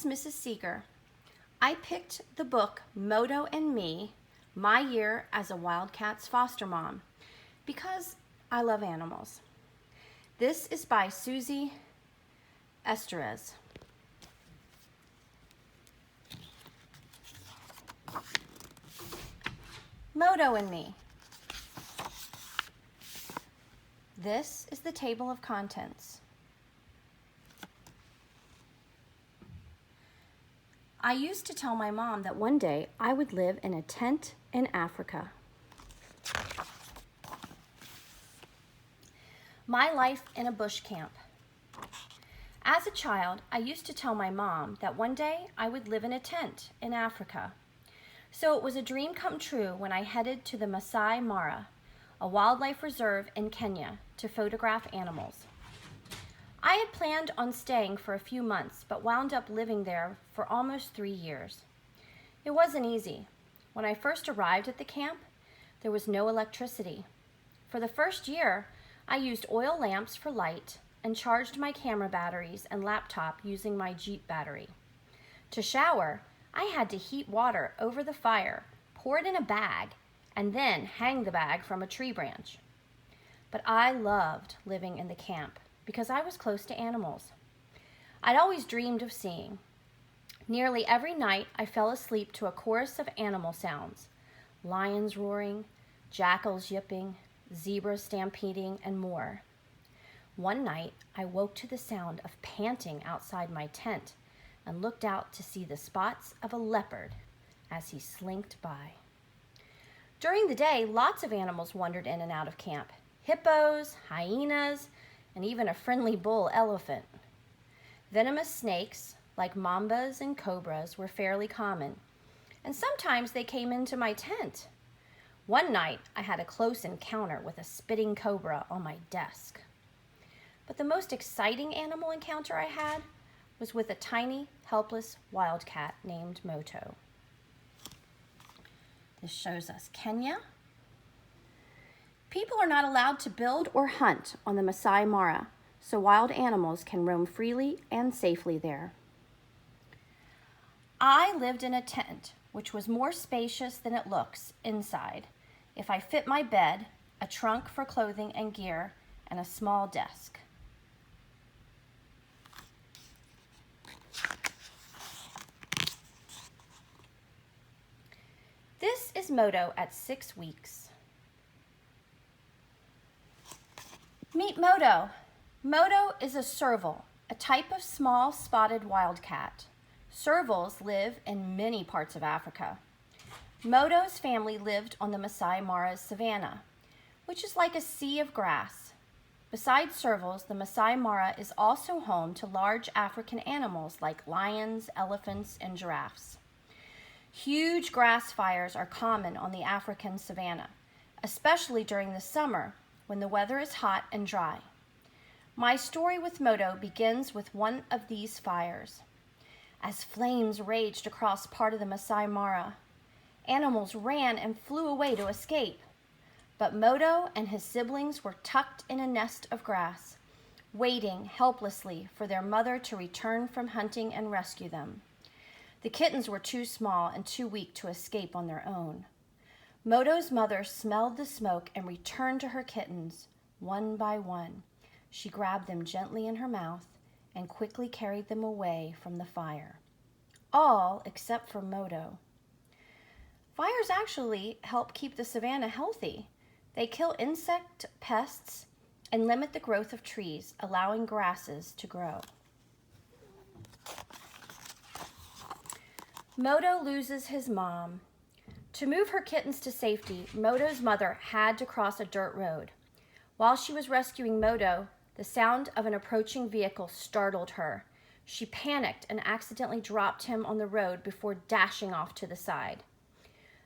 is Mrs. Seeger. I picked the book Moto and Me, My Year as a Wildcat's Foster Mom, because I love animals. This is by Susie Esterez. Moto and Me. This is the table of contents. I used to tell my mom that one day I would live in a tent in Africa. My life in a bush camp. As a child, I used to tell my mom that one day I would live in a tent in Africa. So it was a dream come true when I headed to the Masai Mara, a wildlife reserve in Kenya, to photograph animals. I had planned on staying for a few months, but wound up living there for almost 3 years. It wasn't easy. When I first arrived at the camp, there was no electricity. For the first year, I used oil lamps for light and charged my camera batteries and laptop using my Jeep battery. To shower, I had to heat water over the fire, pour it in a bag, and then hang the bag from a tree branch. But I loved living in the camp because I was close to animals. I'd always dreamed of seeing. Nearly every night, I fell asleep to a chorus of animal sounds: lions roaring, jackals yipping, zebras stampeding, and more. One night, I woke to the sound of panting outside my tent and looked out to see the spots of a leopard as he slinked by. During the day, lots of animals wandered in and out of camp: hippos, hyenas, and even a friendly bull elephant. Venomous snakes, like mambas and cobras, were fairly common, and sometimes they came into my tent. One night, I had a close encounter with a spitting cobra on my desk. But the most exciting animal encounter I had was with a tiny, helpless wildcat named Moto. This shows us Kenya. People are not allowed to build or hunt on the Masai Mara, so wild animals can roam freely and safely there. I lived in a tent, which was more spacious than it looks inside, if I fit my bed, a trunk for clothing and gear, and a small desk. This is Moto at 6 weeks. Meet Moto. Moto is a serval, a type of small spotted wildcat. Servals live in many parts of Africa. Moto's family lived on the Masai Mara's savanna, which is like a sea of grass. Besides servals, the Masai Mara is also home to large African animals like lions, elephants, and giraffes. Huge grass fires are common on the African savanna, especially during the summer when the weather is hot and dry. My story with Moto begins with one of these fires. As flames raged across part of the Masai Mara, animals ran and flew away to escape. But Moto and his siblings were tucked in a nest of grass, waiting helplessly for their mother to return from hunting and rescue them. The kittens were too small and too weak to escape on their own. Moto's mother smelled the smoke and returned to her kittens, one by one. She grabbed them gently in her mouth and quickly carried them away from the fire. All except for Moto. Fires actually help keep the savanna healthy. They kill insect pests and limit the growth of trees, allowing grasses to grow. Moto loses his mom. To move her kittens to safety, Moto's mother had to cross a dirt road. While she was rescuing Moto, the sound of an approaching vehicle startled her. She panicked and accidentally dropped him on the road before dashing off to the side.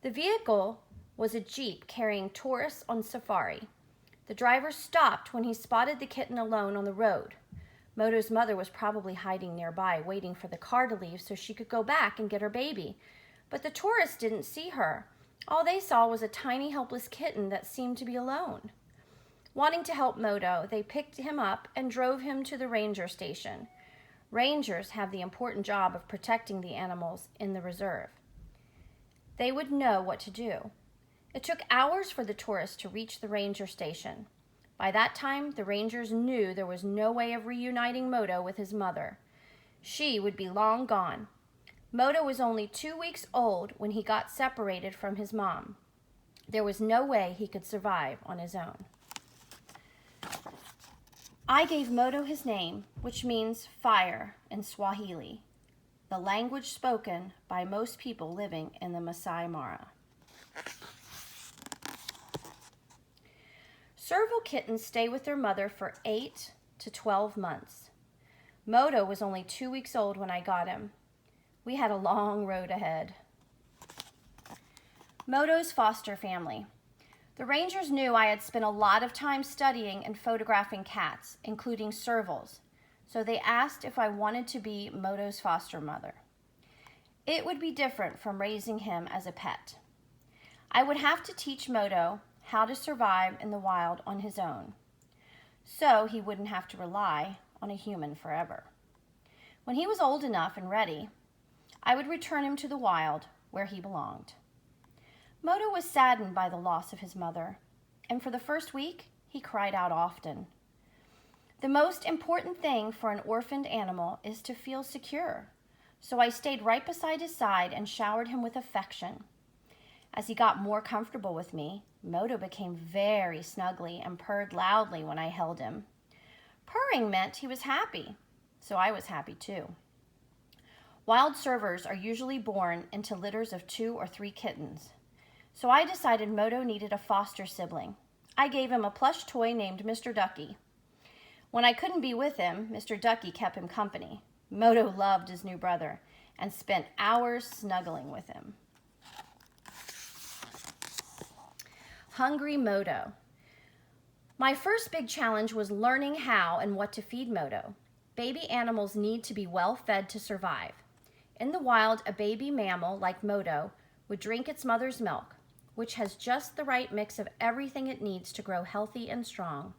The vehicle was a Jeep carrying tourists on safari. The driver stopped when he spotted the kitten alone on the road. Moto's mother was probably hiding nearby, waiting for the car to leave so she could go back and get her baby. But the tourists didn't see her. All they saw was a tiny, helpless kitten that seemed to be alone. Wanting to help Moto, they picked him up and drove him to the ranger station. Rangers have the important job of protecting the animals in the reserve. They would know what to do. It took hours for the tourists to reach the ranger station. By that time, the rangers knew there was no way of reuniting Moto with his mother. She would be long gone. Moto was only 2 weeks old when he got separated from his mom. There was no way he could survive on his own. I gave Moto his name, which means fire in Swahili, the language spoken by most people living in the Masai Mara. Serval kittens stay with their mother for 8 to 12 months. Moto was only 2 weeks old when I got him. We had a long road ahead. Moto's foster family. The rangers knew I had spent a lot of time studying and photographing cats, including servals, so they asked if I wanted to be Moto's foster mother. It would be different from raising him as a pet. I would have to teach Moto how to survive in the wild on his own, so he wouldn't have to rely on a human forever. When he was old enough and ready, I would return him to the wild where he belonged. Moto was saddened by the loss of his mother, and for the first week, he cried out often. The most important thing for an orphaned animal is to feel secure, so I stayed right beside his side and showered him with affection. As he got more comfortable with me, Moto became very snuggly and purred loudly when I held him. Purring meant he was happy, so I was happy too. Wild servers are usually born into litters of 2 or 3 kittens. So I decided Moto needed a foster sibling. I gave him a plush toy named Mr. Ducky. When I couldn't be with him, Mr. Ducky kept him company. Moto loved his new brother and spent hours snuggling with him. Hungry Moto. My first big challenge was learning how and what to feed Moto. Baby animals need to be well fed to survive. In the wild, a baby mammal like Moto would drink its mother's milk, which has just the right mix of everything it needs to grow healthy and strong.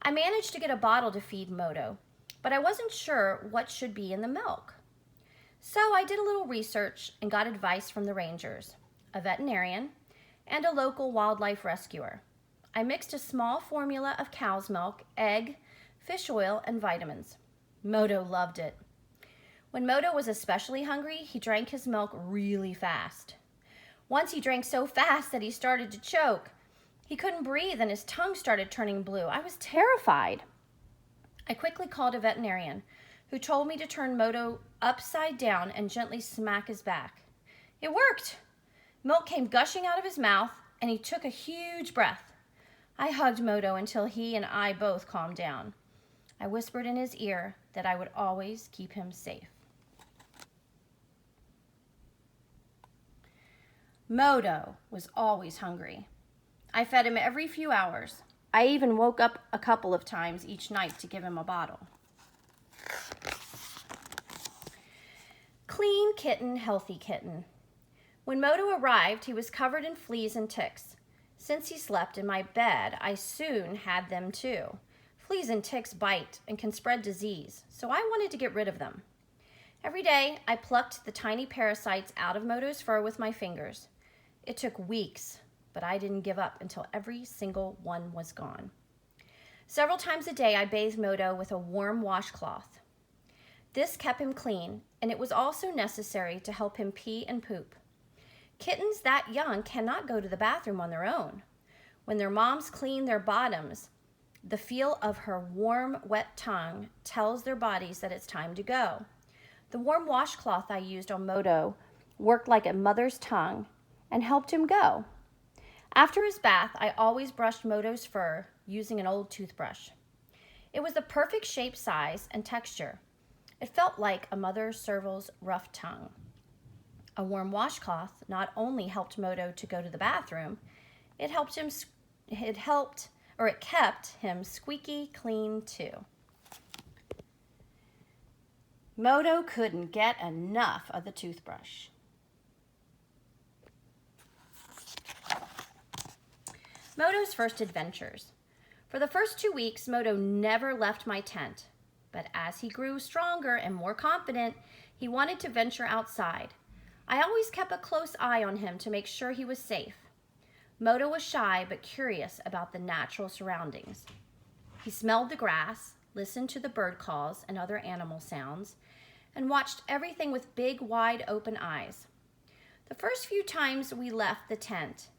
I managed to get a bottle to feed Moto, but I wasn't sure what should be in the milk. So I did a little research and got advice from the rangers, a veterinarian, and a local wildlife rescuer. I mixed a small formula of cow's milk, egg, fish oil, and vitamins. Moto loved it. When Moto was especially hungry, he drank his milk really fast. Once he drank so fast that he started to choke. He couldn't breathe and his tongue started turning blue. I was terrified. I quickly called a veterinarian who told me to turn Moto upside down and gently smack his back. It worked. Milk came gushing out of his mouth and he took a huge breath. I hugged Moto until he and I both calmed down. I whispered in his ear that I would always keep him safe. Moto was always hungry. I fed him every few hours. I even woke up a couple of times each night to give him a bottle. Clean kitten, healthy kitten. When Moto arrived, he was covered in fleas and ticks. Since he slept in my bed, I soon had them too. Fleas and ticks bite and can spread disease, so I wanted to get rid of them. Every day, I plucked the tiny parasites out of Moto's fur with my fingers. It took weeks, but I didn't give up until every single one was gone. Several times a day, I bathed Moto with a warm washcloth. This kept him clean, and it was also necessary to help him pee and poop. Kittens that young cannot go to the bathroom on their own. When their moms clean their bottoms, the feel of her warm, wet tongue tells their bodies that it's time to go. The warm washcloth I used on Moto worked like a mother's tongue and helped him go. After his bath, I always brushed Moto's fur using an old toothbrush. It was the perfect shape, size, and texture. It felt like a mother serval's rough tongue. A warm washcloth not only helped Moto to go to the bathroom, it kept him squeaky clean too. Moto couldn't get enough of the toothbrush. Moto's first adventures. For the first 2 weeks, Moto never left my tent. But as he grew stronger and more confident, he wanted to venture outside. I always kept a close eye on him to make sure he was safe. Moto was shy but curious about the natural surroundings. He smelled the grass, listened to the bird calls and other animal sounds, and watched everything with big, wide open eyes. The first few times we left the tent,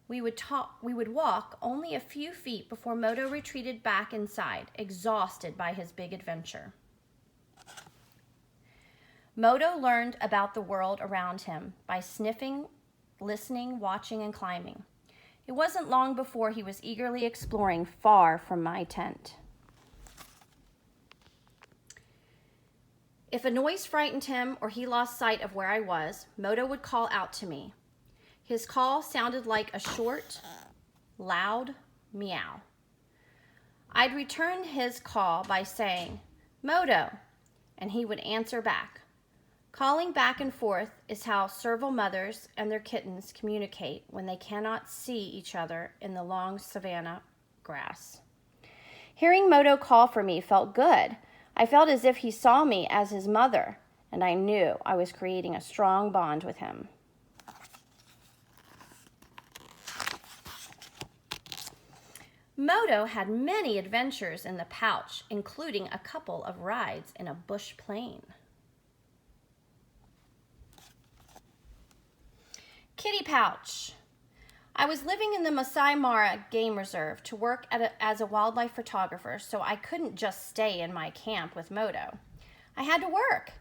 we would walk only a few feet before Moto retreated back inside, exhausted by his big adventure. Moto learned about the world around him by sniffing, listening, watching, and climbing. It wasn't long before he was eagerly exploring far from my tent. If a noise frightened him or he lost sight of where I was, Moto would call out to me. His call sounded like a short, loud meow. I'd return his call by saying, "Moto," and he would answer back. Calling back and forth is how serval mothers and their kittens communicate when they cannot see each other in the long savanna grass. Hearing Moto call for me felt good. I felt as if he saw me as his mother, and I knew I was creating a strong bond with him. Moto had many adventures in the pouch, including a couple of rides in a bush plane. Kitty pouch. I was living in the Masai Mara Game Reserve to work as a wildlife photographer, so I couldn't just stay in my camp with Moto. I had to work.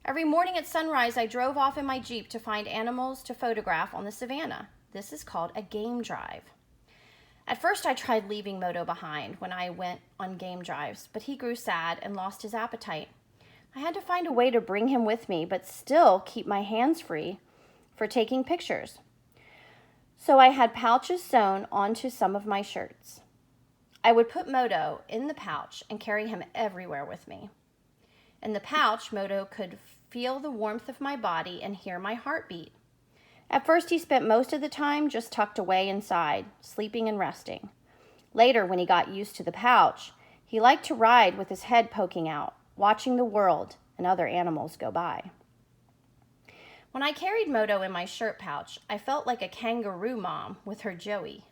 Every morning at sunrise, I drove off in my Jeep to find animals to photograph on the savannah. This is called a game drive. At first, I tried leaving Moto behind when I went on game drives, but he grew sad and lost his appetite. I had to find a way to bring him with me, but still keep my hands free for taking pictures. So I had pouches sewn onto some of my shirts. I would put Moto in the pouch and carry him everywhere with me. In the pouch, Moto could feel the warmth of my body and hear my heartbeat. At first, he spent most of the time just tucked away inside, sleeping and resting. Later, when he got used to the pouch, he liked to ride with his head poking out, watching the world and other animals go by. When I carried Moto in my shirt pouch, I felt like a kangaroo mom with her Joey.